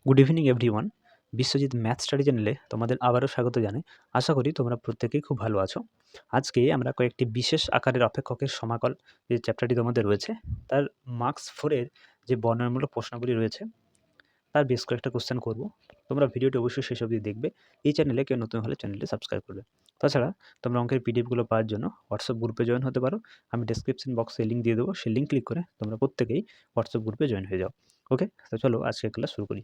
Good evening everyone. Biswajit math study চ্যানেলে তোমাদের আবারও স্বাগত জানাই। আশা করি তোমরা প্রত্যেকেই খুব ভালো আছো। আজকে আমরা কয়েকটি বিশেষ আকারের অপেক্ষকের সমাকল যে চ্যাপ্টারটি তোমাদের রয়েছে তার মার্কস 4 এর যে বর্ণনামূলক প্রশ্নগুলি রয়েছে তার বেশ কয়েকটা কোশ্চেন করব। তোমরা ভিডিওটি অবশ্যই শেষ অবধি দেখবে। এই চ্যানেলে কেউ নতুন হলে চ্যানেলটি সাবস্ক্রাইব করবে। তাছাড়া তোমরা অঙ্কের পিডিএফগুলো পাওয়ার জন্য হোয়াটসঅ্যাপ গ্রুপে জয়েন হতে পারো। আমি ডেসক্রিপশন বক্সে লিঙ্ক দিয়ে দেবো, সেই লিঙ্ক ক্লিক করে তোমরা প্রত্যেকেই হোয়াটসঅ্যাপ গ্রুপে জয়েন হয়ে যাও। ওকে, তো চলো আজকের ক্লাস শুরু করি।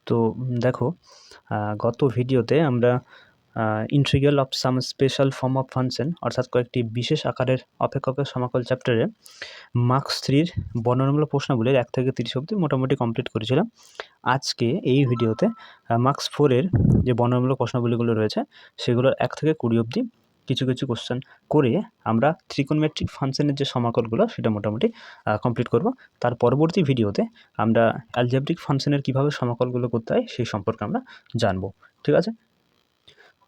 তো দেখো, গত ভিডিওতে আমরা integral of some special form of function অর্থাৎ কয়েকটি বিশেষ আকারের অপেক্ষকের সমাকল চ্যাপ্টারে মার্কস 3 বর্ণনামূলক প্রশ্নগুলির 1 থেকে 30 অবধি মোটামুটি কমপ্লিট করেছিলাম। আজকে এই ভিডিওতে মার্কস 4 এর যে বর্ণনামূলক প্রশ্নগুলিগুলো রয়েছে সেগুলোর 1 থেকে 20 অবধি কিছু কোশ্চেন করে আমরা ত্রিকোণমিতিক ফাংশনের যে সমাকলগুলো সেটা মোটামুটি কমপ্লিট করব। তার পরবর্তী ভিডিওতে আমরা অ্যালজেব্রিক ফাংশনের কীভাবে সমাকলগুলো করতে হয় সেই সম্পর্কে আমরা জানবো। ঠিক আছে?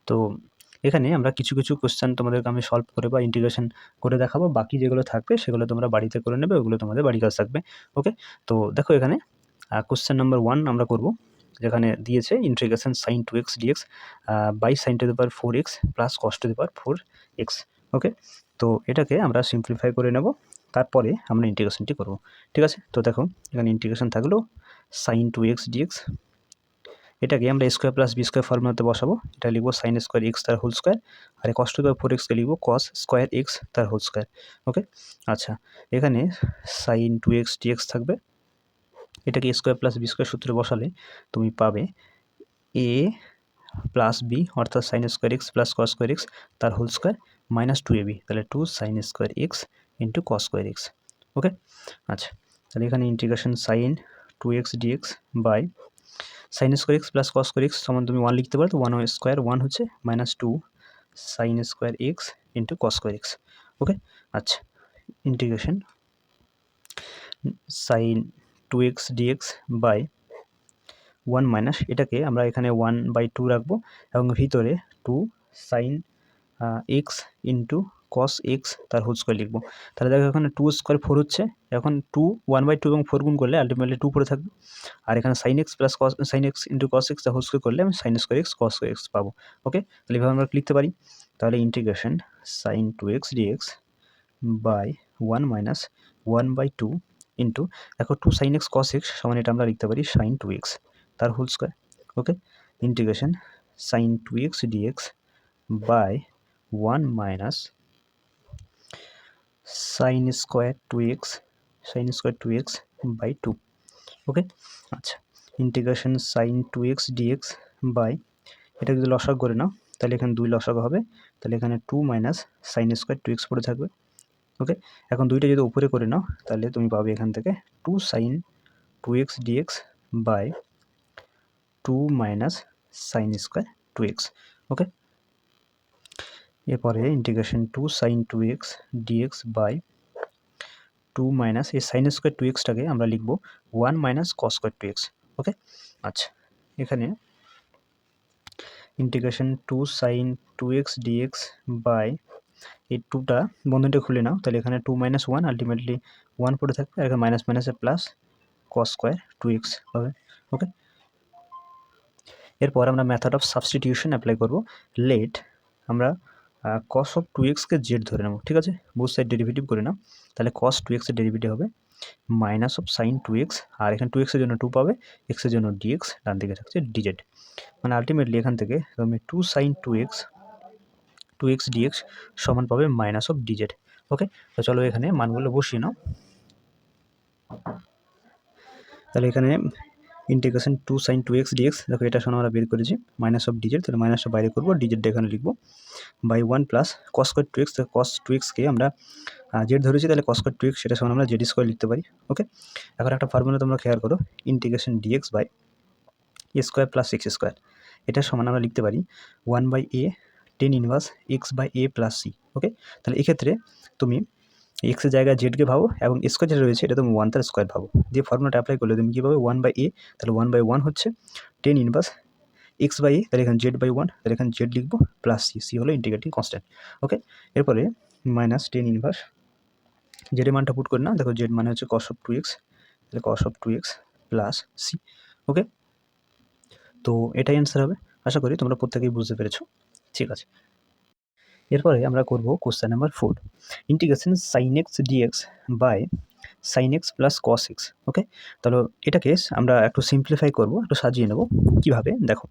তো এখানে আমরা কিছু কোশ্চেন তোমাদেরকে আমি সলভ করে বা ইন্টিগ্রেশন করে দেখাবো। বাকি যেগুলো থাকবে সেগুলো তোমরা বাড়িতে করে নেবে, ওগুলো তোমাদের বাড়ির কাজ থাকবে। ওকে, তো দেখো এখানে কোশ্চেন নাম্বার 1 আমরা করব, যেখানে দিয়েছে integration sin 2x dx by sin to the power 4x plus cos to the power 4x। Okay, তো এটাকে আমরা সিম্পলিফাই করে নেব, তারপরে আমরা ইন্টিগ্রেশনটি করব। ঠিক আছে? তো দেখো এখানে ইন্টিগ্রেশন থাকলো sin 2x dx, এটাকে আমরা স্কোয়ার প্লাস বি স্কোয়ার ফর্মুলাতে বসাবো। এটা লিখবো সাইন স্কোয়ার এক্স তার হোল স্কোয়ার, আর কস টু দি পাওয়ার 4xকে লিখবো কস স্কোয়ার এক্স তার হোল স্কোয়ার। ওকে, আচ্ছা, এখানে সাইন 2x dx থাকবে, এটাকে স্কোয়ার প্লাস বি স্কোয়ার সূত্রে বসালে তুমি পাবে এ প্লাস বি অর্থাৎ sine square x plus cos square x তার হোল স্কোয়ার মাইনাস 2ab, তাহলে 2 sine square x into cos square x. Okay, আচ্ছা, তাহলে এখানে integration sine 2x dx by sine square x plus cos square x সমান তুমি 1 লিখতে পারো, তো 1 স্কোয়ার 1 হচ্ছে minus 2 sine square x into cos square x. Okay, আচ্ছা, integration sine 2x dx by 1 minus, এটাকে আমরা এখানে 1/2 রাখবো এবং ভিতরে 2 sine x into cos x তার হোল স্কোয়ার লিখবো। তাহলে দেখো এখানে 2 স্কোয়ার 4 হচ্ছে, এখন 2 1/2 এবং 4 গুণ করলে আলটিমেটলি 2 পড়ে থাকবে, আর এখানে sine x plus cos sine x into cos x তার হোল স্কোয়ার করলে আমি sine square x cos square x পাবো। ওকে, তাহলে এভাবে আমরা লিখতে পারি। তাহলে integration sine 2x dx by 1 minus 1/2 into দেখো 2 সাইন এক্স কস এক্স সমান এটা আমরা লিখতে পারি সাইন 2x তার whole square. Okay, integration sine 2x dx by 1 minus sine square 2x by 2। Okay, আচ্ছা, integration sine 2x dx by, এটা যদি লসাগু করে নাও তাহলে এখানে 2 লসাগু হবে, তাহলে এখানে 2 মাইনাস সাইন স্কোয়ার 2x পড়ে থাকবে। ওকে, এখন দুইটা যদি উপরে করে নাও তাহলে তুমি পাবে এখান থেকে 2 sine 2x dx by 2 minus sine square 2x। Okay, এরপরে integration 2 sine 2x dx by 2 minus এই সাইন স্কোয়ার 2xটাকে আমরা লিখব 1 মাইনাস কস স্কোয়ার 2x। ওকে, আচ্ছা, এখানে integration 2 sine 2x dx by এই 2টা বন্ধনীটা খুলে নাও, তাহলে এখানে 2 মাইনাস 1 আলটিমেটলি 1 পড়ে থাকবে, আর এখানে মাইনাস মাইনাসে প্লাস কস স্কোয়ার 2x হবে। ওকে, এরপর আমরা মেথড অফ সাবস্টিটিউশন অ্যাপ্লাই করব। লেট আমরা কস অফ 2xকে জেড ধরে নেব। ঠিক আছে, বোথ সাইড ডেরিভেটিভ করে নাও, তাহলে কস 2x এর ডেরিভেটিভ হবে মাইনাস অফ সাইন 2x, আর এখানে 2x এর জন্য 2 পাবে, x এর জন্য dx, ডান দিকে থাকছে dz, মানে আলটিমেটলি এখান থেকে তুমি 2 সাইন 2x dx সমান পাবে মাইনাস অফ dz। ওকে, তো চলো এখানে মানগুলো বসিয়ে নাও। তাহলে এখানে ইন্টিগ্রেশন 2 সাইন 2x dx, দেখো এটা সমান আমরা বের করেছি মাইনাস অফ dz, তাহলে মাইনাসটা বাইরে করবো, dz এখানে লিখবো by 1 plus cos square 2x, cos 2xকে আমরা জেড ধরেছি, তাহলে কস স্কোয়ার 2x সেটা সমান আমরা জেড স্কোয়ার লিখতে পারি। ওকে, এখন একটা ফর্মুলা তোমরা খেয়াল করো, integration dx by a square plus x square, এটা সমান আমরা লিখতে পারি 1/a tan inverse x by a plus c. Okay, তাহলে এক্ষেত্রে তুমি এক্সের জায়গায় জেডকে ভাবো এবং স্কোয়ার যেটা রয়েছে এটা তুমি 1 তার স্কোয়ার ভাবো, দিয়ে ফর্মুলাটা অ্যাপ্লাই করলে তুমি কী পাবে 1/a, তাহলে 1/1 হচ্ছে টেন ইনভার্স এক্স বাই এ, তাহলে এখানে জেড বাই 1, তাহলে এখানে জেড লিখবো প্লাস সি, সি হলো ইন্টিগ্রেটিং কনস্ট্যান্ট। ওকে, এরপরে মাইনাস টেন ইনভার্স জেডের মানটা পুট করে না, দেখো জেড মানে হচ্ছে কস অফ 2x, তাহলে cos of 2x plus c. Okay, তো এটাই অ্যান্সার হবে। আশা করি তোমরা প্রত্যেকেই বুঝতে পেরেছো। ঠিক আছে, এরপরে আমরা করব question number 4, integration sine x dx by sine x plus cos x. Okay, তাহলে এটাকে আমরা একটু সিম্পলিফাই করব, একটু সাজিয়ে নেব। কীভাবে দেখো,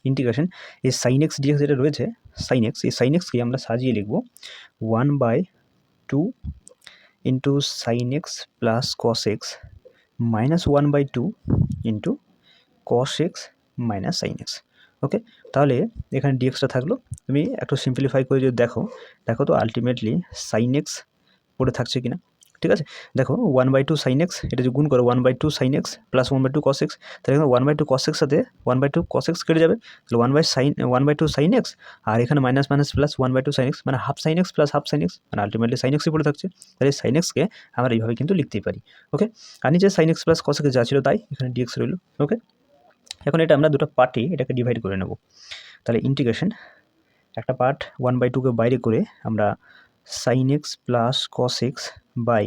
ইন্টিগ্রেশন এই সাইন এক্স ডিএক্স যেটা রয়েছে, সাইন এক্স, এই সাইন এক্সকে আমরা সাজিয়ে লিখব 1/2 into sine x plus cos x minus 1/2 into cos x minus sine x. Okay, তাহলে এখানে ডিএক্সটা থাকলো। তুমি একটু সিম্পলিফাই করে যদি দেখো তো আলটিমেটলি সাইন এক্স পড়ে থাকছে কিনা। ঠিক আছে, দেখো 1/2 সাইন এক্স, এটা যদি গুণ করো 1/2 সাইন এক্স প্লাস 1/2 কস এক্স, তাহলে এখানে 1/2 কস এক্স সাথে 1/2 কস এক্স কেটে যাবে, তাহলে 1/2 সাইন এক্স, আর এখানে minus minus plus 1/2 sine x, মানে half sine x plus half sine x, মানে আলটিমেটলি সাইন এক্সই পড়ে থাকছে। তাহলে সাইন এক্সকে আমরা এইভাবে কিন্তু লিখতেই পারি। ওকে, আর নিচে sine x plus cos x যা ছিল তাই এখানে ডিএক্স রইল। ওকে, এখন এটা আমরা দুটো পার্টে এটাকে ডিভাইড করে নেব। তাহলে ইন্টিগ্রেশন একটা পার্ট 1/2কে বাইরে করে আমরা sine x plus cos x by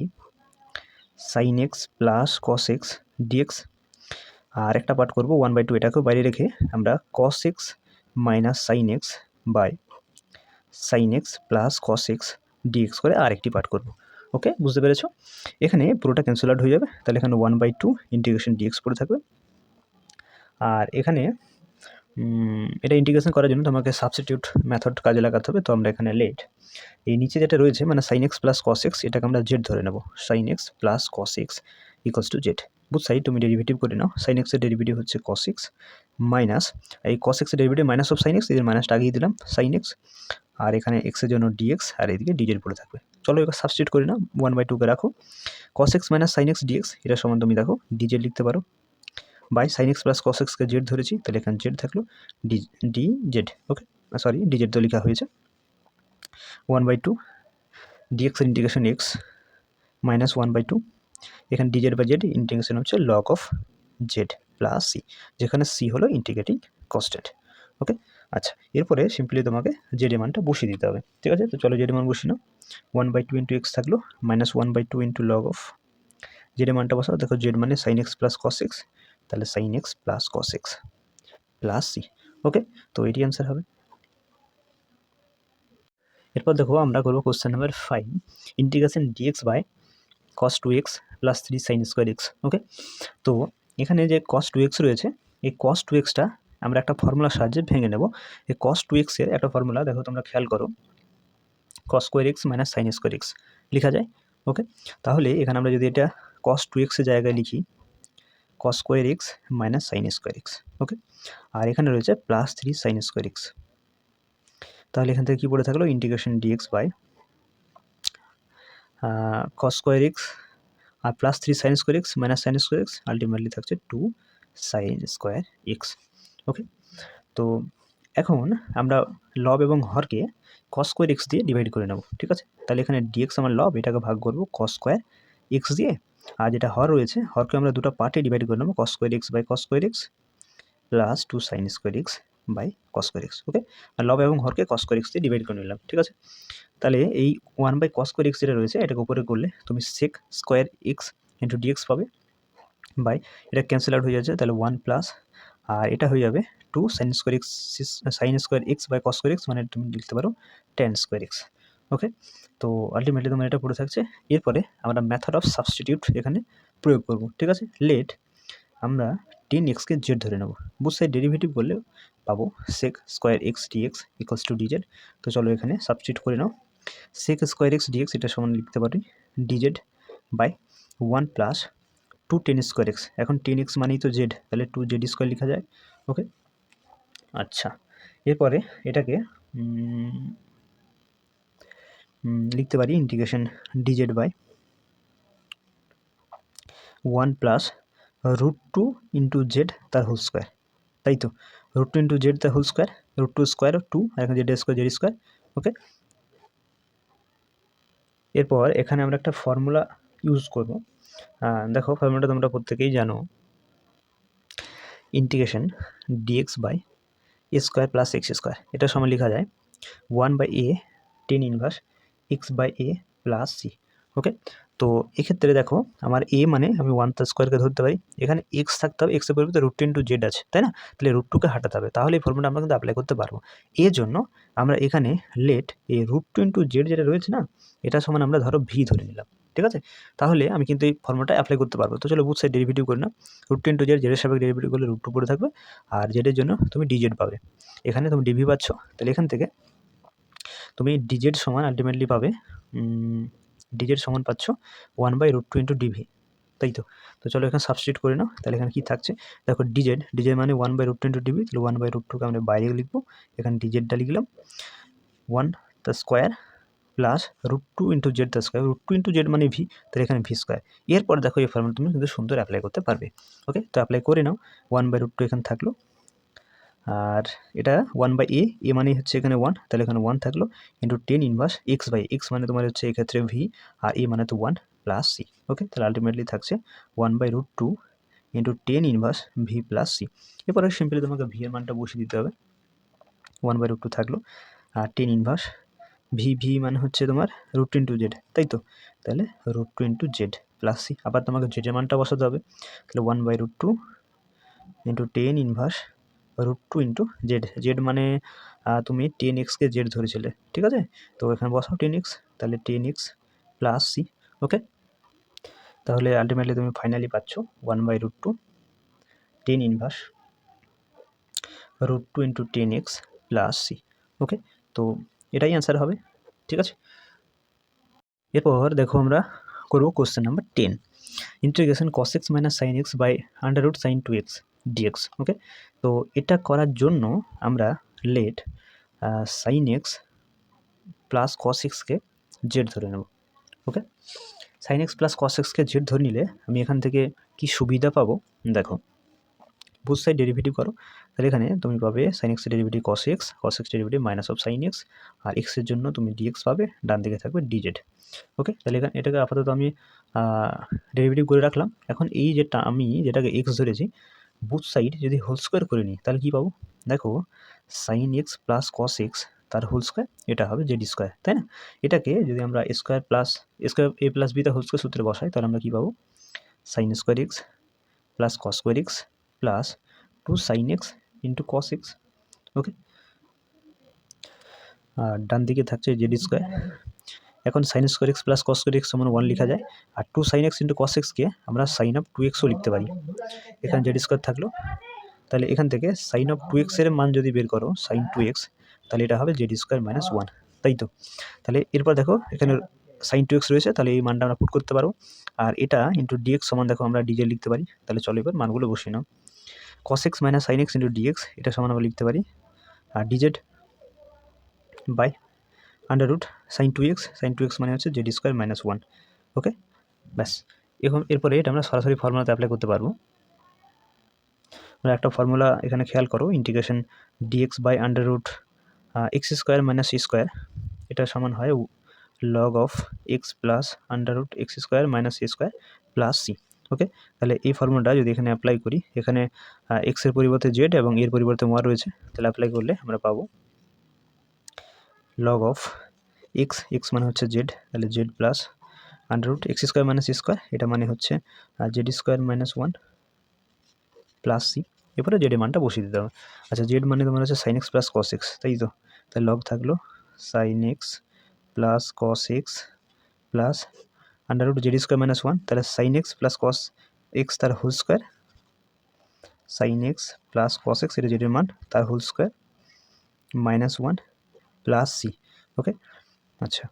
sine x plus cos x d x, আর একটা পার্ট করবো 1/2 এটাকেও বাইরে রেখে আমরা cos x minus sine x by sine x plus cos x d x করে আরেকটি পার্ট করব। ওকে, বুঝতে পেরেছো? এখানে পুরোটা ক্যান্সেল আউট হয়ে যাবে, তাহলে এখানে 1/2 ইন্টিগ্রেশন ডিএক্স পড়ে থাকবে। আর এখানে এটা ইন্টিগ্রেশন করার জন্য তোমাকে সাবস্টিটিউট মেথড কাজে লাগাতে হবে। তো আমরা এখানে লেট এই নিচে যেটা রয়েছে মানে sine x plus cos x, এটাকে আমরা জেড ধরে নেব। Sine x plus cos x equals to z. Both side তুমি ডেরিভেটিভ করে নাও। সাইন এক্সের ডেরিভেটিভ হচ্ছে কস এক্স মাইনাস এই কস এক্সের derivative minus of sine x, এদের মাইনাসটা আগিয়ে দিলাম সাইন এক্স, আর এখানে এক্সের জন্য ডিএক্স, আর এদিকে ডিজেড পড়ে থাকবে। চলো এবার সাবস্টিটিউট করে নাও, 1/2কে রাখো, cos x minus sine x dx এটা সমান তুমি দেখো ডিজেড লিখতে পারো by sine x plus cos এক্সকে জেড ধরেছি, তাহলে এখানে জেড থাকলো d z. Okay, sorry d z তো লেখা হয়েছে 1/2 ডিএক্স এর ইন্টিগ্রেশন এক্স মাইনাস 1/2, এখানে ডিজেড বাই জেড ইন্টিগ্রেশন হচ্ছে log of z plus c, যেখানে সি হলো ইন্টিগ্রেটিং কনস্ট্যান্ট। ওকে, আচ্ছা, এরপরে সিম্পলি তোমাকে জেড এর মানটা বসিয়ে দিতে হবে। ঠিক আছে, তো চলো জেড এর মান বসিয়ে নাও। 1/2 ইন্টু এক্স থাকলো minus 1/2 into log of z এর মানটা বসাও। দেখো জেড মানে sine x plus cos x, তাহলে sine x plus cos x plus c. Okay, তো এটি অ্যান্সার হবে। এরপর দেখো আমরা করবো question number 5, integration dx by cos 2x plus 3 sine square x. Okay, তো এখানে যে cos 2x রয়েছে, এই cos 2xটা আমরা একটা ফর্মুলার সাহায্যে ভেঙে নেব। এই cos 2x এর একটা ফর্মুলা দেখো তোমরা খেয়াল করো, cos square x minus sine square x লেখা যায়। ওকে, তাহলে এখানে আমরা যদি এটা cos 2x এর জায়গায় লিখি cos square x minus sine square x. Okay, আর এখানে রয়েছে প্লাস 3 সাইন স্কোয়ার এক্স, তাহলে এখান থেকে কী পড়ে থাকলো integration dx by cos square x আর plus 3 sine square x minus sine square x, ultimately থাকছে 2 সাইন স্কোয়ার এক্স। ওকে, তো এখন আমরা লব এবং হরকে cos স্কোয়ার এক্স দিয়ে ডিভাইড করে নেব। ঠিক আছে, তাহলে এখানে ডিএক্স আমার লব, এটাকে ভাগ করব cos স্কোয়ার এক্স দিয়ে, আর যেটা হর রয়েছে হরকে আমরা দুটো পার্টে ডিভাইড করে নেব, cos square x by cos square x plus 2 sine square x by cos square x. Okay, আর লব এবং হরকে cos স্কোয়ার এক্স দিয়ে ডিভাইড করে নিলাম। ঠিক আছে, তাহলে এই 1/cos স্কোয়ার এক্স যেটা রয়েছে এটাকে উপরে করলে তুমি sec square x into dx পাবে, বাই এটা ক্যান্সেল আউট হয়ে যাচ্ছে, তাহলে 1 প্লাস, আর এটা হয়ে যাবে 2 sine square x by cos square x, মানে তুমি লিখতে পারো tan স্কোয়ার এক্স। ওকে, তো আলটিমেটলি তোমার এটা পড়ে থাকছে। এরপরে আমরা মেথড অফ সাবস্টিটিউট এখানে প্রয়োগ করব। ঠিক আছে, লেট আমরা 10xকে জেড ধরে নেব, বুথ সাইড ডেরিভেটিভ করলে পাবো sec square x dx equals to dz. তো চলো এখানে সাবস্টিটিউট করে নাও, sec স্কোয়ার এক্স ডিএক্স এটা সমান লিখতে পারি dz by 1 plus 2 10 square x, এখন 10x মানেই তো জেড, তাহলে 2 জেড স্কোয়ার লেখা যায়। ওকে, আচ্ছা, এরপরে এটাকে লিখতে পারি integration dz by 1 plus √2 into z তার হোল স্কোয়ার, তাই তো √2 ইন্টু জেড তার হোল স্কোয়ার, √2 স্কোয়ার 2, আর এখানে জেড স্কোয়ার। ওকে, এরপর এখানে আমরা একটা ফর্মুলা ইউজ করব। দেখো ফর্মুলাটা তোমরা প্রত্যেকেই জানো, integration dx by a square plus x square, এটা সময় লেখা যায় 1/a tan inverse x by a plus c. Okay, তো এক্ষেত্রে দেখো আমার এ মানে আমি 1 তার স্কোয়ারকে ধরতে পারি, এখানে এক্স থাকতে হবে, এক্সের পরিবর্তে √2 আছে, তাই না? তাহলে √2কে হাঁটাতে হবে, তাহলে এই ফর্মুলা আমরা কিন্তু অ্যাপ্লাই করতে পারবো। এর জন্য আমরা এখানে লেট এই √2 যেটা রয়েছে না, এটা সমান আমরা ধরো ভি ধরে নিলাম, ঠিক আছে? তাহলে আমি কিন্তু এই ফর্মুলাটা অ্যাপ্লাই করতে পারবো। তো চলো বুথ সাইড ডেরিভেটিভ করে নাও। √2 জেডের সাপেক্ষে ডেরিভেটিভ করলে √2 পড়ে থাকবে, আর জেডের জন্য তুমি ডিজেড পাবে। এখানে তুমি ডিভি পাচ্ছ, তাহলে এখান থেকে তুমি ডিজেড সমান আলটিমেটলি পাবে ডিজেড সমান পাচ্ছ 1/√2 ডিভি, তাই তো? তো চলো এখানে সাবস্টিটিউট করে নাও, তাহলে এখানে কী থাকছে দেখো, ডিজেড মানে 1/√2 ডিভি, তাহলে 1/√2কে আমরা বাইরে লিখবো, এখানে ডিজেডটা লিখলাম 1 তার স্কোয়ার প্লাস √2 জেড তার স্কোয়ার, √2 জেড মানে ভি, তাহলে এখানে ভি স্কোয়ার। এরপর দেখো এই ফর্মুলা তুমি কিন্তু সুন্দর অ্যাপ্লাই করতে পারবে। ওকে, তো অ্যাপ্লাই করে নাও। 1/√2 এখানে থাকলো, আর এটা 1/a, এ মানে হচ্ছে এখানে 1, তাহলে এখানে 1 থাকলো ইন্টু 10 ইনভার্স x মানে তোমার হচ্ছে এক্ষেত্রে ভি, আর এ মানে তো 1 প্লাস সি। ওকে, তাহলে আলটিমেটলি থাকছে 1/√2 into 10 inverse v plus c. এরপরে সিম্পলি তোমাকে ভি এর মানটা বসিয়ে দিতে হবে, 1/√2 থাকলো, আর 10 ইনভার্স ভি মানে হচ্ছে তোমার √2 তাই তো? তাহলে √2 প্লাস সি, আবার তোমাকে জেডের মানটা বসাতে হবে, তাহলে 1/√2 ইন্টু 10 ইনভার্স √2 জেড মানে তুমি 10x-কে জেড ধরেছিলে, ঠিক আছে? তো এখানে বসাও 10x, তাহলে 10x প্লাস সি। ওকে, তাহলে আলটিমেটলি তুমি ফাইনালি পাচ্ছ 1/√2 10 inverse √2 10x plus c. Okay, তো এটাই অ্যান্সার হবে, ঠিক আছে? এরপর দেখো আমরা করবো question number 10, integration cos x minus sine x by √sin 2x dx। Okay, তো এটা করার জন্য আমরা let sine x plus cos এক্সকে জেড ধরে নেব। Okay, sine x plus cos এক্সকে জেড ধরে নিলে আমি এখান থেকে কি সুবিধা পাবো দেখো, বুথ সাইড ডেরিভেটিভ করো, তাহলে এখানে তুমি পাবে সাইন এক্সের derivative cos x derivative minus of sine x, আর এক্সের জন্য তুমি ডিএক্স পাবে, ডান দিকে থাকবে ডিজেড। ওকে, তাহলে এখানে এটাকে আপাতত আমি ডেরিভেটিভ করে রাখলাম। এখন এই যেটা আমি যেটাকে এক্স ধরেছি, বুথ সাইড যদি হোল স্কোয়ার করে নিই তাহলে কী পাবো দেখো, sine x plus cos x তার হোল স্কোয়ার, এটা হবে জেড স্কোয়ার, তাই না? এটাকে যদি আমরা স্কোয়ার এ প্লাস বি তার হোল স্কোয়ার সূত্রে বসাই, তাহলে আমরা কী পাবো, sine square x plus cos square x plus 2 sin x into cos x. Okay, আর ডান দিকে থাকছে জেড স্কোয়ার। এখন sine square x plus cos square x সমান 1 লেখা যায়, আর 2 sin x ইন্টু কস এক্সকে আমরা সাইন অফ 2xও লিখতে পারি। এখানে জেড স্কোয়ার থাকলো, তাহলে এখান থেকে সাইন অফ 2x এর মান যদি বের করো সাইন 2x, তাহলে এটা হবে জেড স্কোয়ার মাইনাস 1, তাই তো? তাহলে এরপর দেখো এখানে সাইন 2x রয়েছে, তাহলে এই মানটা আমরা পুট করতে পারবো, আর এটা ইন্টু ডিএক্স সমান দেখো আমরা ডিজে লিখতে পারি। তাহলে চলো এবার মানগুলো বসিয়ে নাও, cos x minus sine x into d x এটা সমান আমরা লিখতে পারি আর d z by under sine 2x মানে হচ্ছে জেড স্কোয়ার মাইনাস 1। ওকে, ব্যাস। এখন এরপরে এটা আমরা সরাসরি ফর্মুলাতে অ্যাপ্লাই করতে পারবো। আমরা একটা ফর্মুলা এখানে খেয়াল করো, integration dx by under x square minus c square, এটা সমান হয় log of x plus under x square minus c square plus c. Okay, তাহলে এই ফর্মুলাটা যদি এখানে অ্যাপ্লাই করি, এখানে এক্সের পরিবর্তে জেড এবং এর পরিবর্তে ওয়ান রয়েছে, তাহলে অ্যাপ্লাই করলে আমরা পাবো লগ অফ এক্স মানে হচ্ছে জেড, তাহলে Z plus under x square minus square, এটা মানে হচ্ছে Z square minus 1 plus c. এরপরে জেডের মানটা বসিয়ে দিতে হবে। আচ্ছা, জেড মানে তোমার হচ্ছে sine x plus cos x, তাই তো? তাহলে লগ থাকলো sine x plus cos x plus under z square minus 1, তাহলে sine x plus cos x তার whole square, sine x plus cos x এটা জেডের মান তার whole square minus 1 plus c. Okay, আচ্ছা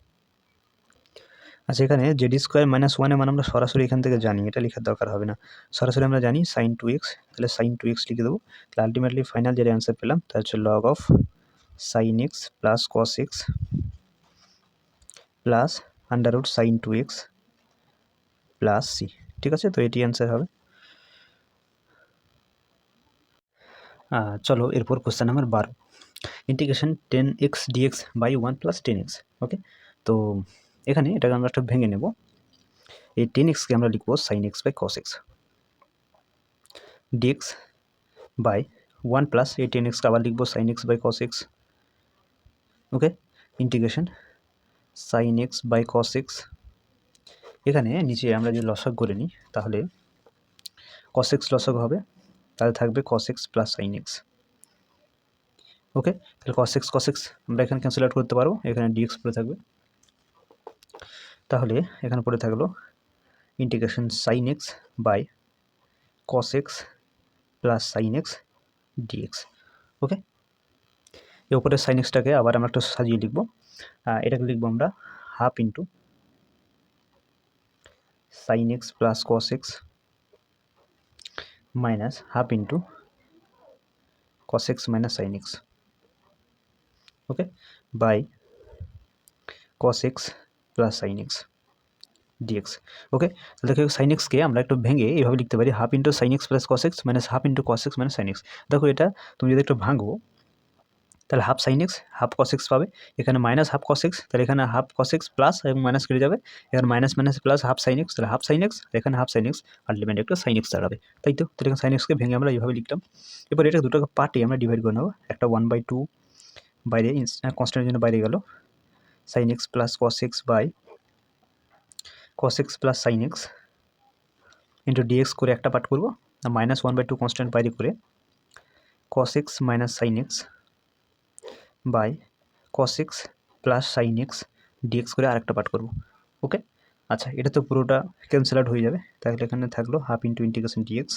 এখানে জেড স্কোয়ার মাইনাস 1 মান আমরা সরাসরি এখান থেকে জানি, এটা লেখার দরকার হবে না, সরাসরি আমরা জানি সাইন 2x, তাহলে সাইন 2x লিখে দেবো। তাহলে আলটিমেটলি ফাইনাল যেটা অ্যান্সার পেলাম তা হচ্ছে log of sine x plus cos x plus under sine 2x plus c. ঠিক আছে, তো এটি অ্যান্সার হবে। চলো এরপর question number 12, integration 10x dx by 1 plus 10x। Okay, তো এখানে এটাকে আমরা একটা ভেঙে নেব, এই 10xকে আমরা লিখবো sine x by cos x dx by 1 plus এই 10xকে আবার লিখবো sine x by cos x. Okay, integration sine x by cos x এখানে নিচে আমরা যদি লসাগু করে নিই তাহলে cos x লসাগু হবে, তাহলে থাকবে cos x plus sin x। ওকে, তাহলে cos x আমরা এখানে ক্যান্সেল আউট করতে পারবো, এখানে dx পড়ে থাকবে। তাহলে এখানে পড়ে থাকলো integration sin x by cos x plus sin x dx। Okay, এর উপরে sin x-টাকে আবার আমরা একটু সাজিয়ে লিখব, এটাকে লিখবো আমরা half into sin x plus cos x minus half into cos x minus sin x। Okay, by cos x plus sin x dx। Okay, তাহলে দেখো sin x কে আমরা একটু ভেঙে এইভাবে লিখতে পারি half into sin x plus cos x minus half into cos x minus sin x। দেখো এটা তুমি যদি একটু ভাঙো তাহলে half sin x half cos x পাবে, এখানে মাইনাস হাফ cos x, তাহলে এখানে হাফ cos x প্লাস এবং মাইনাস কেটে যাবে, এখানে minus minus plus half sin x, তাহলে হাফ sin x, এখানে হাফ sin x আলটিমেট একটা sin x দাঁড়াবে, তাই তো। তাহলে sin x কে ভেঙে আমরা এইভাবে লিখলাম। এবার এটা দুটো পার্টে আমরা ডিভাইড করে নেবো, একটা 1/2 বাইরে কনস্ট্যান্টের জন্য বাইরে গেল, sin x plus cos x by cos x plus sin x into dx করে একটা পার্ট করবো, মাইনাস 1/2 কনস্ট্যান্ট বাইরে করে cos x minus sin x by cos x plus sin x dx করে আরেকটা পার্ট করব। ওকে, আচ্ছা এটা তো পুরোটা ক্যান্সেল আউট হয়ে যাবে, তাহলে এখানে থাকলো half into integration dx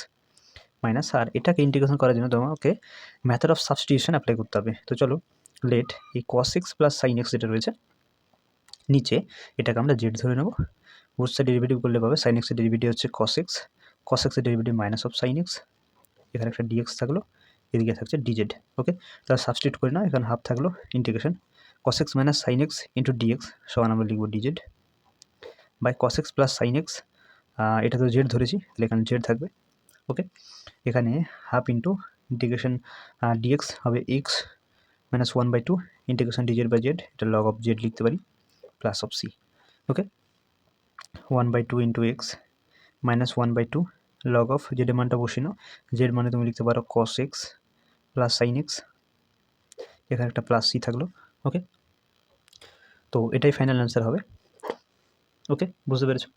minus, আর এটাকে ইন্টিগ্রেশন করার জন্য তোমাকে মেথড অফ সাবস্টিটিউশন অ্যাপ্লাই করতে হবে। তো চলো লেট এই cos x plus sin x যেটা রয়েছে নিচে, এটাকে আমরা জেড ধরে নেব, বোথ সাইড ডেরিভেটিভ করলে পাবে sin x এর ডেরিভেটিভ হচ্ছে cos x এর derivative minus of sin x, এখানে একটা dx থাকলো, এদিকে থাকছে dz। ওকে, তাহলে সাবস্টিটিউট করে না, এখানে হাফ থাকলো integration cos x minus sin x into dx সমান আমরা লিখবো dz by cos x plus sin x, এটা তো জেড ধরেছি তাহলে এখানে জেড থাকবে। ওকে, এখানে হাফ ইন্টু ইন্টিগ্রেশন dx হবে x minus 1/2 integration dz by z, এটা লগ অফ জেড লিখতে পারি plus of c. Okay, 1/2 into x minus 1/2 log of জেডের মানটা বসিয়ে নাও, জেড মানে তুমি লিখতে পারো cos x plus sin x, এখানে একটা প্লাস সি থাকলো। ওকে, তো এটাই ফাইনাল অ্যান্সার হবে। ওকে, বুঝতে পেরেছো।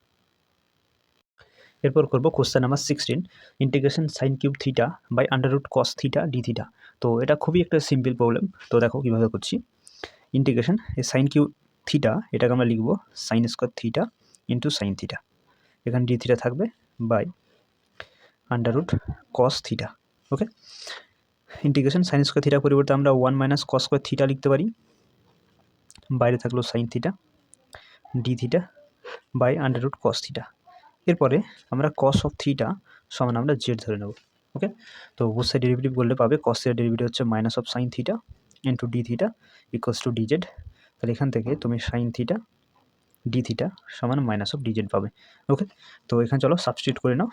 এরপর করবো question number 16, integration sine cube theta by under root cos theta d theta. তো এটা খুবই একটা সিম্পল প্রবলেম, তো দেখো কীভাবে করছি। ইন্টিগ্রেশন এই সাইন কিউব থিটা এটাকে আমরা লিখবো sine square theta into sine theta, এখানে ডি থিটা থাকবে by under root cos theta. Okay, integration sine square থিটার পরিবর্তে আমরা 1 মাইনাস কস স্কোয়ার থিটা লিখতে পারি, বাইরে থাকলো sine theta d theta by under root cos theta. এরপরে আমরা কস অফ থিটা সমান আমরা জেড ধরে নেব। ওকে, তো বোথ সাইড ডেরিভেটিভ করলে পাবে কস এর ডেরিভেটিভ হচ্ছে minus of sine theta into D theta equals to DZ, তাহলে এখান থেকে তুমি সাইন থিটা ডি থিটা সমান মাইনাস অফ ডিজেড পাবে। ওকে, তো এখানে চলো সাবস্টিটিউট করে নাও,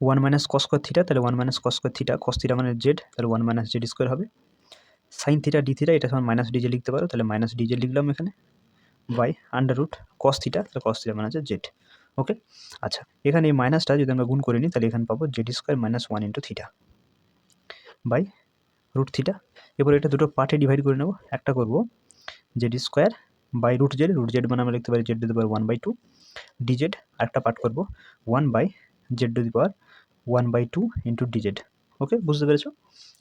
1 মাইনাস কস স্কোয়ার থিটা, তাহলে 1 minus cos square theta, cos theta মানে জেড, তাহলে 1 মাইনাস জেড স্কোয়ার হবে, সাইন থিটা ডি থিটা এটা সমান মাইনাস ডিজে লিখতে পারো, তাহলে মাইনাস ডিজে লিখলাম এখানে by under root cos theta, তাহলে কস থিটা মানে হচ্ছে জেড। ওকে, আচ্ছা এখানে এই মাইনাসটা যদি আমরা গুণ করে নিই তাহলে এখানে পাবো z square minus 1 into theta by root theta. এরপর এটা দুটো পার্টে ডিভাইড করে নেব, একটা করবো z square by root z মানে আমরা লিখতে পারি z to the power 1/2 d z, আরেকটা পার্ট করবো 1 by z to the power 1/2 into d z. Okay, বুঝতে পেরেছো।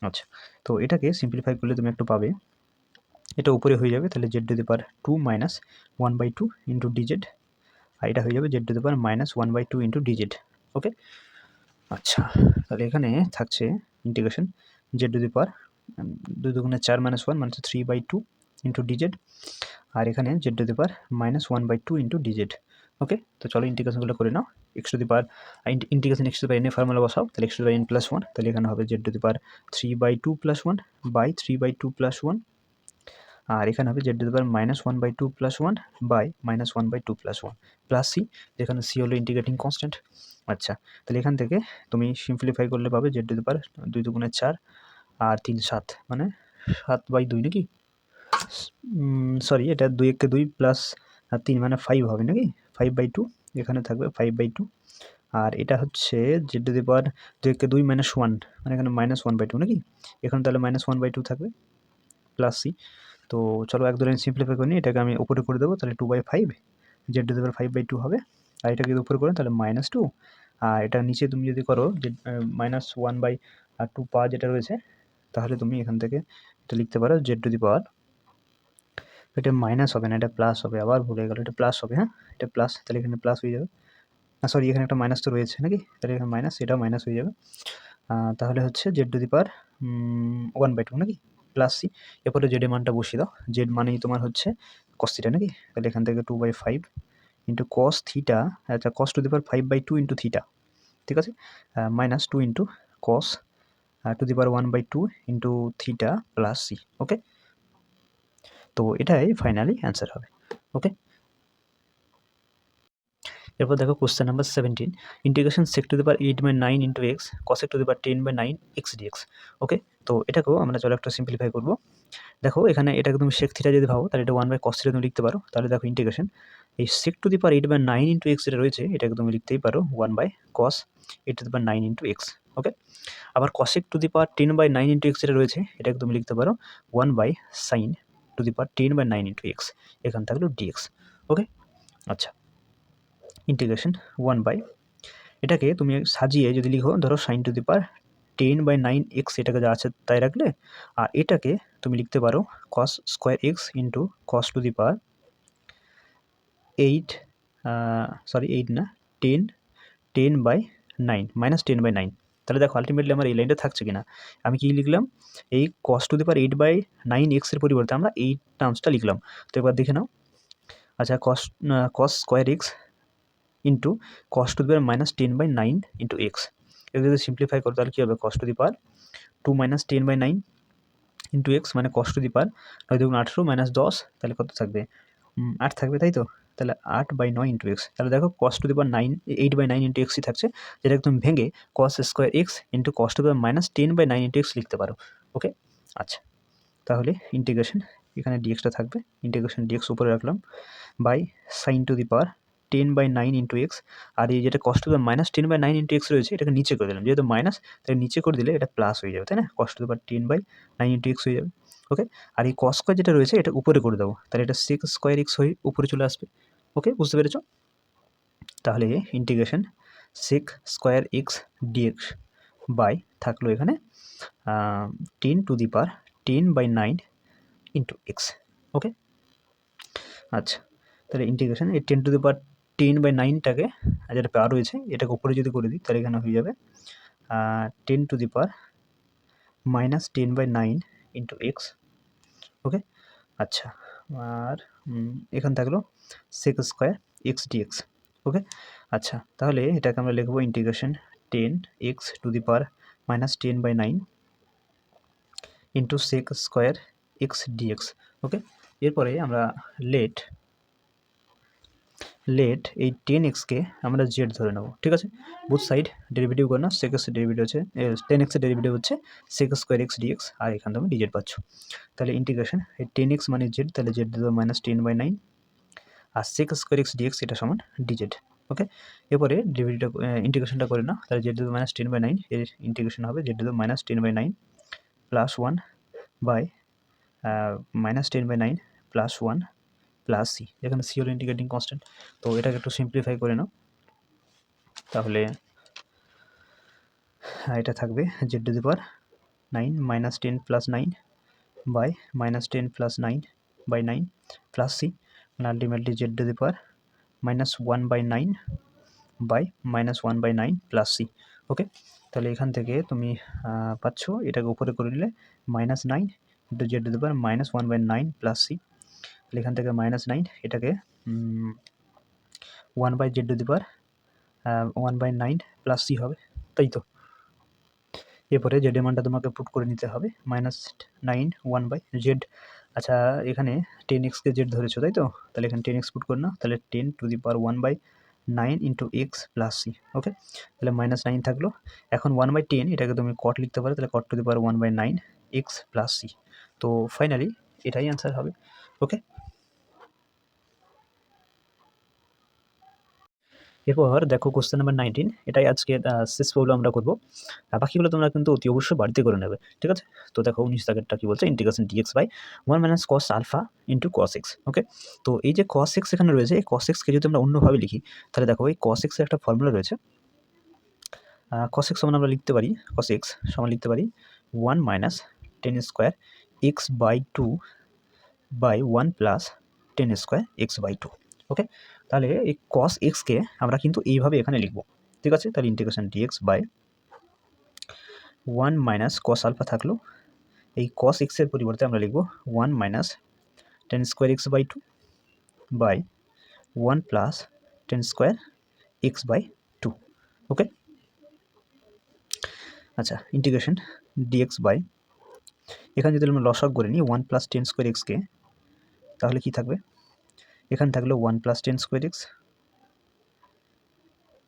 আচ্ছা, তো এটাকে সিম্পলিফাই করলে তুমি একটু পাবে, এটা উপরে হয়ে যাবে, তাহলে z to the power 2 minus 1/2 into d z, আর এটা হয়ে যাবে z to the power minus 1/2 into d z. Okay, আচ্ছা তাহলে এখানে থাকছে integration z to the power 2 দুগুণে 4 মাইনাস 1 মানে 3/2 ইন্টু ডিজেড, আর এখানে z to the power minus 1/2 into d z. Okay, তো চলো ইন্টিগ্রেশনগুলো করে নাও, x to the power integration x to the power n এর ফর্মুলা বসাও, তাহলে x to the power n plus 1, তাহলে এখানে হবে z to the power 3/2 plus 1 by 3/2 plus 1, আর এখানে হবে z to the power minus 1/2 plus 1 by minus 1/2 plus 1 plus c, যেখানে সি হলো ইন্টিগ্রেটিং কনস্ট্যান্ট। আচ্ছা, তাহলে এখান থেকে তুমি সিম্পলিফাই করলে পাবে জেড টু দি পাওয়ার 2 দুগুণে 4 আর 3 7 মানে 7/2 নাকি, সরি এটা 2 একে 2 প্লাস 3 মানে 5 হবে নাকি, 5/2, এখানে থাকবে 5/2, আর এটা হচ্ছে জেড টু দি পাওয়ার 2 একে 2 মাইনাস 1 মানে এখানে মাইনাস 1/2 নাকি, এখানে তাহলে মাইনাস 1/2 থাকবে প্লাস সি। তো চলো এক দু লাইন সিম্পলিফাই করে নিই, এটাকে আমি উপরে করে দেবো, তাহলে 2/5 জেড টু দি পাওয়ার 5/2 হবে, আর এটাকে যদি উপরে করো তাহলে -2, আর এটা নিচে তুমি যদি করো যে -1/2 পাওয়ার যেটা রয়েছে, তাহলে তুমি এখান থেকে এটা লিখতে পারো জেড টু দি পাওয়ার, এটা মাইনাস হবে না, এটা প্লাস হবে, আবার ভুলে গেল, এটা প্লাস হবে, হ্যাঁ এটা প্লাস, তাহলে এখানে প্লাস হয়ে যাবে, না সরি এখানে একটা মাইনাস তো রয়েছে নাকি, তাহলে এখানে মাইনাস, এটাও মাইনাস হয়ে যাবে, তাহলে হচ্ছে জেড টু দি পাওয়ার 1/2 নাকি প্লাস সি। এরপরে জেড এর মানটা বসিয়ে দাও, জেড মানেই তোমার হচ্ছে কস থিটা নাকি, তাহলে এখান থেকে 2/5 ইন্টু কস থিটা, আচ্ছা cos to the power 5/2 into theta, ঠিক আছে, -2 into cos to the power 1/2 into theta plus c. Okay, তো এটাই ফাইনালি অ্যান্সার হবে। ওকে, এরপর দেখো question number 17, integration sec to the power 8/9 into x cosec to the power 10/9 x d x. Okay, তো এটাকেও আমরা চলো একটা সিম্পলিফাই করবো। দেখো এখানে এটাকে তুমি সেক থিটা যদি ভাবো তাহলে এটা 1/cos থিটা তুমি লিখতে পারো, তাহলে দেখো ইন্টিগ্রেশন এই sec to the power 8/9 into x যেটা রয়েছে এটাকে তুমি লিখতেই পারো 1/cos 8 to the power 9 into x. Okay, আবার cosec to the power 10/9 into x যেটা রয়েছে এটাকে তুমি লিখতে পারো 1/sin to the power 10/9 into x, এখান থাকলো ডিএক্স। ওকে, আচ্ছা ইন্টিগ্রেশন 1 বাই, এটাকে তুমি সাজিয়ে যদি লিখো ধরো sine to the power 10/9 x, এটাকে যা আছে তাই রাখলে, আর এটাকে তুমি লিখতে পারো কস square x into cos to the power 8, sorry 8 না 10/9 -10/9। তাহলে দেখো আলটিমেটলি আমার এই লাইনটা থাকছে কিনা, আমি কি লিখলাম এই কস টু দি পাওয়ার 8/9 এক্সের পরিবর্তে আমরা এই টার্মসটা লিখলাম। তো এবার দেখে নাও, আচ্ছা cos square x into cos to the power -10/9 into x, এটা যদি সিম্পলিফাই করো তাহলে কী হবে cos to the power 2 - 10/9 into x মানে কস টু দি পাওয়ার 9 × 18 -10, তাহলে কত থাকবে 8 থাকবে, তাই তো, তাহলে 8/9 ইন্টু এক্স, তাহলে দেখো কস টু দি পাওয়ার 8/9 ইন্টু এক্সই থাকছে, যেটা একদম ভেঙে কস square x into cos to the power -10/9 into x লিখতে পারো। ওকে, আচ্ছা তাহলে ইন্টিগ্রেশন এখানে ডিএক্সটা থাকবে, ইন্টিগ্রেশন ডিএক্স উপরে রাখলাম by sine to the power 10/9 into x, আর এই যেটা cos to the power -10/9 into x রয়েছে এটাকে নিচে করে দিলাম, যেহেতু মাইনাস তাই নিচে করে দিলে এটা প্লাস হয়ে যাবে, তাই না, cos to the power 10/9 into x হয়ে যাবে। ওকে, আর এই কস স্কোয়ার যেটা রয়েছে এটা উপরে করে দেবো, তাহলে এটা সেক স্কোয়ার এক্স হয়ে উপরে চলে আসবে। ওকে, বুঝতে পেরেছো, তাহলে integration sec square x dx by থাকলো এখানে 10 to the power 10/9 into x. Okay, আচ্ছা তাহলে ইন্টিগ্রেশন এই 10 টু দি পাওয়ার 10/9টাকে যেটা পাওয়ার রয়েছে এটাকে উপরে যদি করে দিই তাহলে এখানে হয়ে যাবে 10 to the power -10/9 into x. Okay, আচ্ছা আর এখানে থাকলো sec square x d x. Okay, আচ্ছা তাহলে এটাকে আমরা লিখবো integration 10x to the power -10/9 into sec square x d x. Okay, এরপরে আমরা লেট এই 10xকে আমরা জেড ধরে নেব, ঠিক আছে, বুথ সাইড ডেরিভেটিভ করে না, সেক এক্সের ডেরিভেটিভ হচ্ছে 10x এর ডেরিভেটিভ হচ্ছে সেক স্কোয়ার এক্স ডিএক্স, আর এখান থেকে ডিজেড পাচ্ছ, তাহলে ইন্টিগ্রেশন এই 10x মানে জেড, তাহলে জেড দেবো -10/9 আর সেক স্কোয়ার এক্স ডিএক্স এটা সমান ডিজেড। ওকে, এরপরে ডেরিভেটিভটা ইন্টিগ্রেশনটা করে না, তাহলে জেড দেবো -10/9 এর ইন্টিগ্রেশন হবে জেড দেবো -10/9 plus 1 by -10/9 plus 1 plus c, এখানে সি হলো ইন্টিগ্রেটিং কনস্ট্যান্ট, তো এটাকে একটু সিম্পলিফাই করে নাও, তাহলে এটা থাকবে z to the power 9 -10 plus 9 by -10 plus 9 by 9 plus c, মানে ultimately z to the power -1/9 by -1/9 plus c. Okay, তাহলে এখান থেকে তুমি পাচ্ছ এটাকে উপরে করে নিলে -9 into z to the power -1/9 plus c, তাহলে এখান থেকে -9 এটাকে 1/z to the power 1/9 plus c হবে, তাই তো, এরপরে জেড এর মানটা তোমাকে পুট করে নিতে হবে -9 1/z। আচ্ছা এখানে 10xকে জেড ধরেছো তাই তো, তাহলে এখানে 10x পুট করে নাও, তাহলে 10 to the power 1/9 into x plus c. Okay, তাহলে -9 থাকলো, এখন 1/10 এটাকে তুমি কট লিখতে পারো, তাহলে cot to the power 1/9 x plus c, তো ফাইনালি এটাই অ্যান্সার হবে। ওকে, এরপর দেখো কোশ্চেন নাম্বার 19, এটাই আজকে শেষ প্রবলেম আমরা করবো। বাকিগুলো তোমরা কিন্তু অতি অবশ্যই বাড়িতে করে নেবে, ঠিক আছে? তো দেখো 19 দাগেরটা কি বলছে, integration dx by 1 minus cos alpha into cos x. Okay, তো এই যে কস এক্স এখানে রয়েছে, এই কস এক্সকে যদি আমরা অন্যভাবে লিখি তাহলে দেখো এই কস এক্সের একটা ফর্মুলা রয়েছে। কস এক্স সমান আমরা লিখতে পারি, কস এক্স সমান লিখতে পারি 1 minus tan square x by 2 by 1 plus tan square x by 2। Okay, তাহলে এই কস এক্সকে আমরা কিন্তু এইভাবে এখানে লিখব, ঠিক আছে? তাহলে integration dx by 1 minus cos alpha থাকলো, এই কস এক্সের পরিবর্তে আমরা লিখব 1 minus tan square x by 2 by 1 plus tan square x by 2। Okay, আচ্ছা, ইন্টিগ্রেশন ডিএক্স বাই, এখানে যদি আমরা লসাগু করে নিই 1 প্লাস টেন স্কোয়ার এক্সকে, তাহলে কি থাকবে? এখানে থাকলো 1 plus tan square x,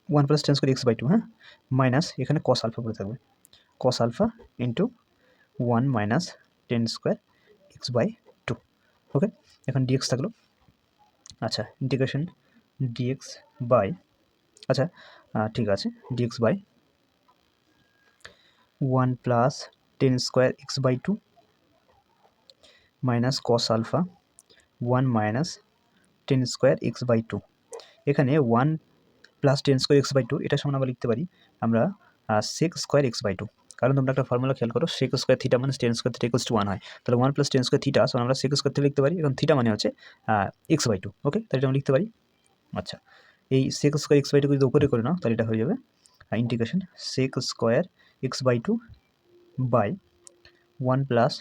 1 plus tan square x by 2, হ্যাঁ, মাইনাস এখানে কস আলফা পড়ে থাকবে, cos alpha into 1 minus tan square x by 2। Okay, এখন ডিএক্স থাকলো। আচ্ছা, ইন্টিগ্রেশন ডিএক্স বাই, আচ্ছা ঠিক আছে, dx by 1 plus tan square x by 2 minus cos alpha 1 minus tan square x by 2। এখানে 1 plus tan square x by 2 এটা সমান আমরা লিখতে পারি আমরা সেক স্কোয়ার এক্স বাই 2, কারণ তোমরা একটা ফর্মুলা খেয়াল করো, সেক স্কোয়ার থিটা মানে tan square theta equals to 1 হয়, তাহলে 1 প্লাস টেন স্কোয়ার থিটা সমান আমরা সেক স্কোয়ার থিটা লিখতে পারি, এখন থিটা মানে হচ্ছে এক্স বাই 2। ওকে, তাহলে এটা আমরা লিখতে পারি। আচ্ছা, এই সেক স্কোয়ার এক্স বাই 2 যদি উপরে করে নাও তাহলে এটা হয়ে যাবে integration sec square x by 2 by 1 plus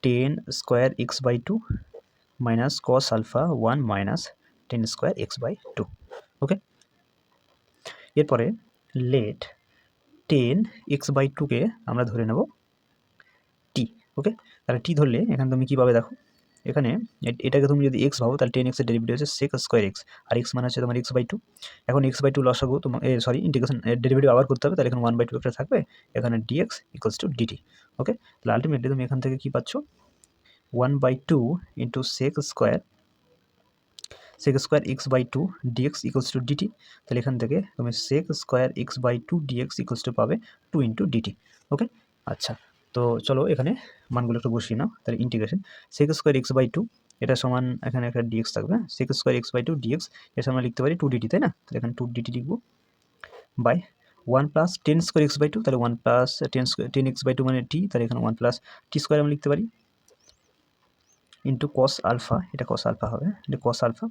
tan square x by 2 minus cos alpha 1 minus tan square x by 2। Okay, এরপরে লেট টেন এক্স বাই 2কে আমরা ধরে নেব টি। ওকে, তাহলে টি ধরলে এখানে তুমি কী পাবে দেখো, এখানে এটাকে তুমি যদি এক্স ভাবো তাহলে টেন এক্সের ডেরিভেটিভ হচ্ছে সেক স্কোয়ার এক্স, আর এক্স মানে হচ্ছে তোমার এক্স বাই 2। এখন এক্স বাই 2 লসাগু তোমার সরি ইন্টিগ্রেশন ডেরিভেটিভ আবার করতে হবে, তাহলে এখানে 1 বাই 2 একটা থাকবে, এখানে dx equals to dt. Okay, তাহলে আলটিমেটলি তুমি এখান থেকে কী পাচ্ছ, 1 by 2 into sec square x by 2 dx equals to dt. তাহলে এখান থেকে তুমি sec square x by 2 dx equals to পাবে 2 ইন্টু ডিটি। ওকে, আচ্ছা, তো চলো এখানে মানগুলো একটু বসিয়ে নাও। তাহলে integration sec square x by 2, এটা সমান এখানে একটা ডিএক্স থাকবে, sec square x by 2 dx, এর সমান লিখতে পারি 2 ডিটি, তাই না? তাহলে এখানে 2 ডিটি লিখবো by 1 plus tan square x by 2, তাহলে 1 প্লাস টেন এক্স বাই 2 মানে টি, তাহলে এখানে 1 প্লাস টি স্কোয়ার আমি লিখতে পারি ইন্টু কস আলফা, এটা কস আলফা হবে, এটা cos alpha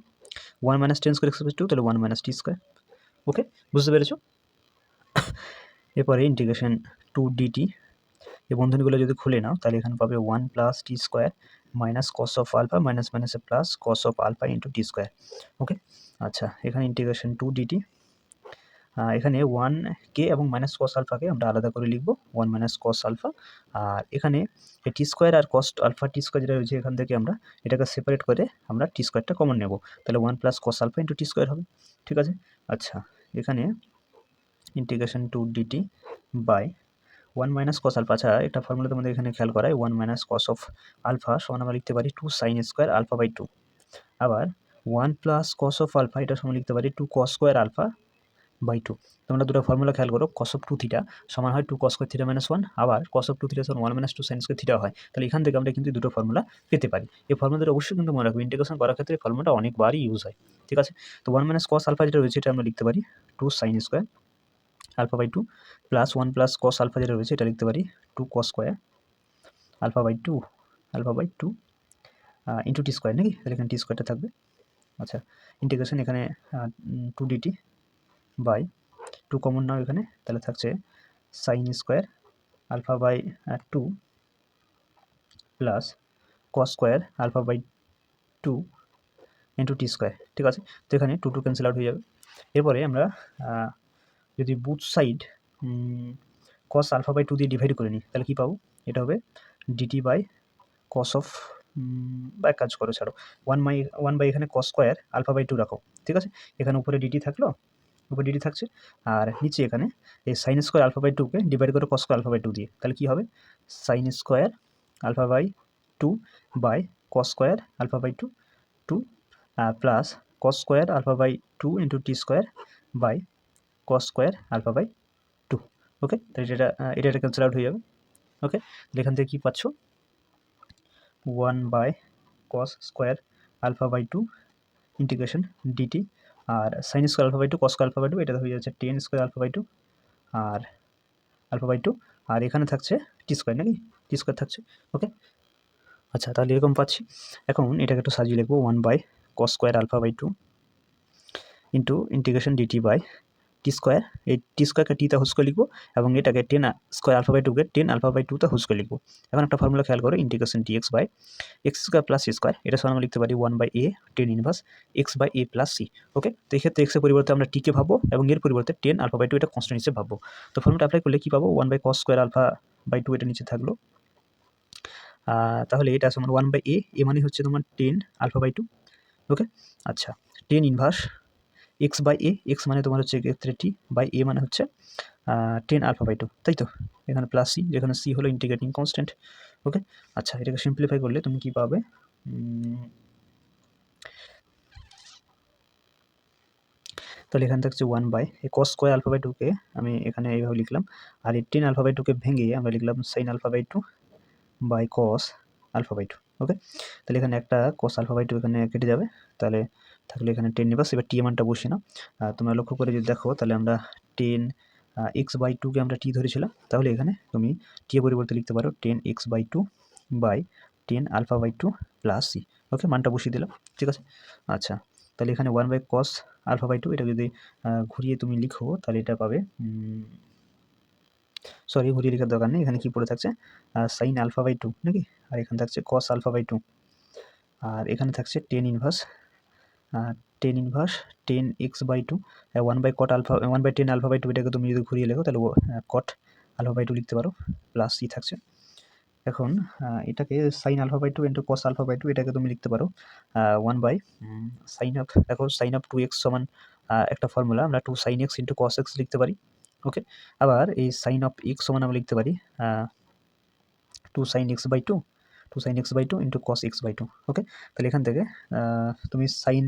1 minus tan square x by 2, তাহলে 1 মাইনাস টি স্কোয়ার। ওকে, বুঝতে পেরেছো? এরপরে ইন্টিগ্রেশন 2 ডিটি, এই বন্ধনীগুলো যদি খুলে নাও তাহলে এখানে পাবে 1 plus t square minus cos of alpha minus মাইনাসে plus cos of alpha into t square. Okay, আচ্ছা, এখানে ইন্টিগ্রেশন 2 ডিটি, এখানে 1 কে এবং মাইনাস কস আলফাকে আমরা আলাদা করে লিখবো, 1 মাইনাস কস আলফা, আর এখানে টি স্কোয়ার আর কস আলফা টি স্কোয়ার যেটা রয়েছে এখান থেকে আমরা এটাকে সেপারেট করে আমরা টি স্কোয়ারটা কমন নেব, তাহলে 1 plus cos alpha into t square হবে, ঠিক আছে? আচ্ছা, এখানে integration 2 dt by 1 minus cos alpha, আচ্ছা একটা ফর্মুলা তোমাদের এখানে খেয়াল করায়, 1 মাইনাস কস অফ আলফা সমান আমরা লিখতে পারি 2 সাইন স্কোয়ার আলফা বাই 2, আবার 1 প্লাস কস অফ আলফা এটা সমান লিখতে পারি 2 কস স্কোয়ার আলফা বাই 2। তোমরা দুটো ফর্মুলা খেয়াল করো, কস অফ 2 থিটা সমান হয় 2 কস স্কোয়ার থিটা মাইনাস 1, আবার কস অফ 2 থিটা সমান 1 মাইনাস 2 সাইন স্কোয়ার থিটা হয়, তাহলে এখান থেকে আমরা কিন্তু দুটো ফর্মুলা পেতে পারি। এই ফর্মুলাটা অবশ্যই কিন্তু মনে রাখবে, ইন্টিগ্রেশন করার ক্ষেত্রে এই ফর্মুলাটা অনেকবারই ইউজ হয়, ঠিক আছে? তো 1 মাইনাস কস আলফা যেটা রয়েছে এটা আমরা লিখতে পারি 2 sine square alpha by 2 plus 1 plus cos alpha যেটা রয়েছে এটা লিখতে পারি 2 cos square alpha by 2 into t square, নাকি? তাহলে এখানে টি স্কোয়ারটা থাকবে। আচ্ছা, ইন্টিগ্রেশন এখানে 2 ডিটি বাই 2 কমন নাও এখানে, তাহলে থাকছে sine square alpha by 2 plus cos square alpha by 2 into t square, ঠিক আছে? তো এখানে 2 2 ক্যান্সেল আউট হয়ে যাবে। এরপরে আমরা যদি both side cos alpha by 2 দিয়ে ডিভাইড করে নিই তাহলে কী পাবো, এটা হবে ডিটি বাই কস অফ, বা এক কাজ করো ছাড়ো, 1 বাই এখানে কস স্কোয়ার আলফা বাই 2 রাখো, ঠিক আছে? এখানে উপরে ডিটি থাকলো, উপরে ডিটি থাকছে, আর নিচে এখানে এই সাইন স্কোয়ার আলফা বাই 2কে ডিভাইড করে কস স্কোয়ার আলফা বাই 2 দিয়ে, তাহলে কী হবে sine square alpha by 2 by cos square alpha by 2 plus cos square alpha by 2 into t square by cos square alpha by 2। Okay, তাহলে এটা cancel out হয়ে যাবে। ওকে, এখান থেকে কী পাচ্ছ, 1 by cos square alpha by 2 integration dt, আর sine square alpha by 2 cos square alpha by 2, এটা হয়ে যাচ্ছে টেন স্কোয়ার আলফা বাই 2 আর আলফা বাই 2, আর এখানে থাকছে টি স্কোয়ার, নাকি টি স্কোয়ার থাকছে। ওকে, আচ্ছা, তাহলে এরকম পাচ্ছি। এখন এটাকে একটু সাজিয়ে লিখবো, 1 by cos square alpha by 2 into integration dt by t square, এই টি স্কোয়ারকে টিতে হোল স্কোয়ার লিখবো এবং এটাকে টেন স্কোয়ার আলফা বাই 2কে টেন আলফা বাই 2তে হোল স্কোয়ার লিখবো। এখন একটা ফর্মুলা খেয়াল করো, integration dx by x square plus c square, এটা সমান আমরা লিখতে পারি 1 by a tan inverse x by a plus c. Okay, তো এক্ষেত্রে এক্সের পরিবর্তে আমরা টিকে ভাববো এবং এর পরিবর্তে টেন আলফা বাই 2 এটা কনস্ট্যান্ট হিসেবে ভাববো। তো ফর্মুলা অ্যাপ্লাই করলে কী পাবো, 1 by cos square alpha by 2 এটা নিচে থাকলো, তাহলে এটা সমান 1 বাই এ মানে হচ্ছে তোমার টেন আলফা বাই 2। ওকে, আচ্ছা, tan inverse x by x মানে তোমার হচ্ছে এক্ষেত্রে টি বাই এ মানে হচ্ছে টেন আলফা বাই 2, তাই তো, এখানে প্লাস সি, যেখানে সি হলো ইন্টিগ্রেটিং কনস্ট্যান্ট। ওকে, আচ্ছা, এটাকে সিম্পলিফাই করলে তুমি কি পাবে, তাহলে এখানে থাকছে 1 বাই এই cos স্কোয়ার আলফা বাই 2কে আমি এখানে এইভাবে লিখলাম, আর এই টেন আলফা বাই 2কে ভেঙে আমরা লিখলাম sine alpha by 2 by cos alpha by 2। Okay, তাহলে এখানে একটা cos আলফা বাই 2 এখানে কেটে যাবে, তাহলে থাকলে এখানে টেন নিবাস। এবার টি মানটা বসিয়ে নাও, তোমরা লক্ষ্য করে যদি দেখো, তাহলে আমরা টেন এক্স বাই 2কে আমরা টি ধরেছিলাম, তাহলে এখানে তুমি টি এর পরিবর্তে লিখতে পারো tan x by 2 by tan alpha by 2 plus c. Okay, মানটা বসিয়ে দিলাম, ঠিক আছে। আচ্ছা, তাহলে এখানে 1 বাই cos আলফা বাই 2 এটা যদি ঘুরিয়ে তুমি লিখো, তাহলে এটা পাবে, সরি, ঘুরিয়ে লেখার দরকার নেই, এখানে কি পড়ে থাকছে সাইন আলফা বাই 2, নাকি, আর এখানে থাকছে cos আলফা বাই 2, আর এখানে থাকছে tan inverse tan x by 2 1 by cot alpha 1 by tan alpha by 2, এটাকে তুমি যদি ঘুরিয়ে লেখো তাহলে cot আলফা বাই 2 লিখতে পারো, প্লাস সি থাকছে। এখন এটাকে sine alpha by 2 into cos alpha by 2, এটাকে তুমি লিখতে পারো 1 বাই সাইন অফ, দেখো সাইন অফ 2x সমান একটা ফর্মুলা, আমরা 2 sine x into cos x লিখতে পারি। ওকে, আবার এই সাইন অফ এক্স সমান আমরা লিখতে পারি 2 sine x by 2 into cos x by 2। Okay, তাহলে এখান থেকে তুমি sine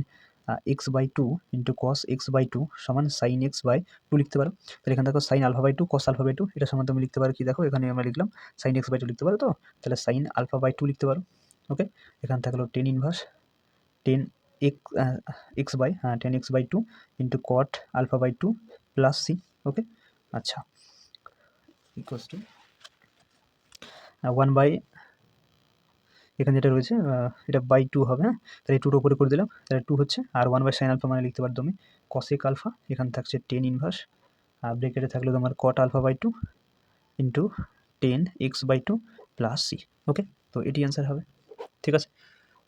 x by 2 into cos x by 2 সমান সাইন এক্স বাই 2 লিখতে পারো। তাহলে এখানে দেখো sine alpha by 2 cos alpha by 2, এটা সমান তুমি লিখতে পারো কি, দেখো এখানে আমরা লিখলাম সাইন এক্স বাই 2 লিখতে পারো, তো তাহলে সাইন আলফা বাই 2 লিখতে পারো। ওকে, এখানে থাকলো tan inverse tan x by tan x by 2 into cot alpha by 2 plus c. Okay, আচ্ছা, ইকুয়ালস টু 1 বাই, এখানে যেটা রয়েছে এটা বাই 2 হবে, হ্যাঁ, তাহলে 2র উপরে করে দিলাম, তাহলে 2 হচ্ছে, আর 1 বাই সাইন আলফা মানে লিখতে পারো তুমি কসেক আলফা, এখানে থাকছে টেন ইনভার্স, আর ব্রেকেটে থাকলো তোমার cot alpha by 2 into tan x by 2 plus c. Okay, তো এটি অ্যান্সার হবে, ঠিক আছে।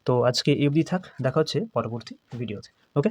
তো আজকে এই অবধি থাক, দেখা হচ্ছে পরবর্তী ভিডিওতে। ওকে।